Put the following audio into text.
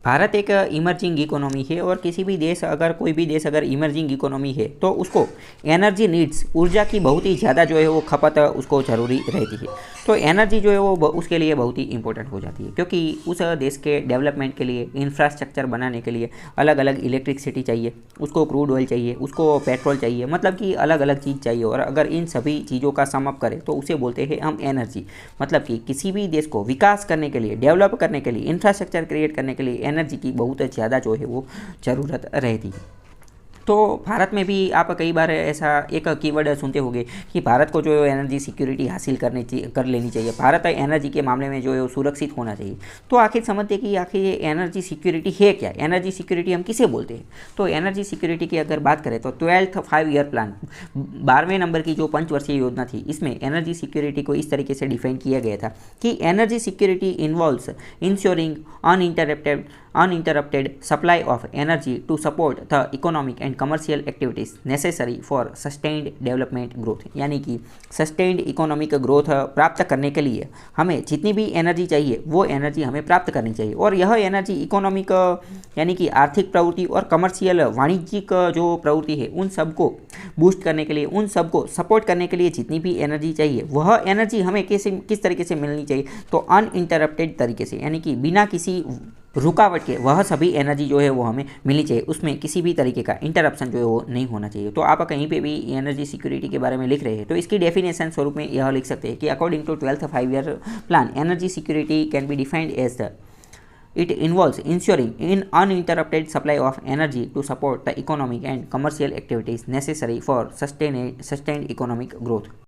भारत एक emerging economy है और किसी भी देश अगर कोई भी देश अगर इमर्जिंग इकोनॉमी है तो उसको एनर्जी नीड्स ऊर्जा की बहुत ही ज़्यादा जो है वो खपत उसको ज़रूरी रहती है। तो एनर्जी जो है वो उसके लिए बहुत ही इंपॉर्टेंट हो जाती है, क्योंकि उस देश के डेवलपमेंट के लिए इंफ्रास्ट्रक्चर बनाने के लिए अलग अलग इलेक्ट्रिसिटी चाहिए, उसको क्रूड ऑयल चाहिए, उसको पेट्रोल चाहिए, मतलब कि अलग अलग चीज़ चाहिए। और अगर इन सभी चीज़ों का सम अप करें तो उसे बोलते हैं हम एनर्जी। मतलब कि किसी भी देश को विकास करने के लिए, डेवलप करने के लिए, इंफ्रास्ट्रक्चर क्रिएट करने के लिए एनर्जी की बहुत ज़्यादा जो है वो ज़रूरत रहती है। तो भारत में भी आप कई बार ऐसा एक कीवर्ड सुनते होंगे कि भारत को जो है एनर्जी सिक्योरिटी हासिल कर लेनी चाहिए, भारत एनर्जी के मामले में जो है वो सुरक्षित होना चाहिए। तो आखिर समझते कि आखिर ये एनर्जी सिक्योरिटी है क्या, एनर्जी सिक्योरिटी हम किसे बोलते हैं। तो एनर्जी सिक्योरिटी की अगर बात करें तो 12th 5 ईयर प्लान, 12वें नंबर की जो 5 वर्षीय योजना थी, इसमें एनर्जी सिक्योरिटी को इस तरीके से डिफाइन किया गया था कि energy security involves ensuring uninterrupted supply of energy to support the economic and commercial activities necessary for sustained development growth। यानी कि सस्टेन्ड इकोनॉमिक ग्रोथ प्राप्त करने के लिए हमें जितनी भी एनर्जी चाहिए वो एनर्जी हमें प्राप्त करनी चाहिए। और यह एनर्जी इकोनॉमिक यानी कि आर्थिक प्रवृत्ति और कमर्शियल वाणिज्यिक जो प्रवृत्ति है उन सबको बूस्ट करने के लिए, उन सबको सपोर्ट करने के लिए जितनी भी एनर्जी चाहिए वह एनर्जी हमें किस तरीके से मिलनी चाहिए, तो अनइंटरप्टेड तरीके से, यानी कि बिना किसी रुकावट के वह सभी एनर्जी जो है वो हमें मिलनी चाहिए, उसमें किसी भी तरीके का इंटरप्शन जो है वो नहीं होना चाहिए। तो आप कहीं पे भी एनर्जी सिक्योरिटी के बारे में लिख रहे हैं तो इसकी डेफिनेशन स्वरूप में यह लिख सकते हैं कि according to 12th 5 year plan energy security can be defined as the It involves ensuring uninterrupted supply of energy to support the economic and commercial activities necessary for sustained economic growth।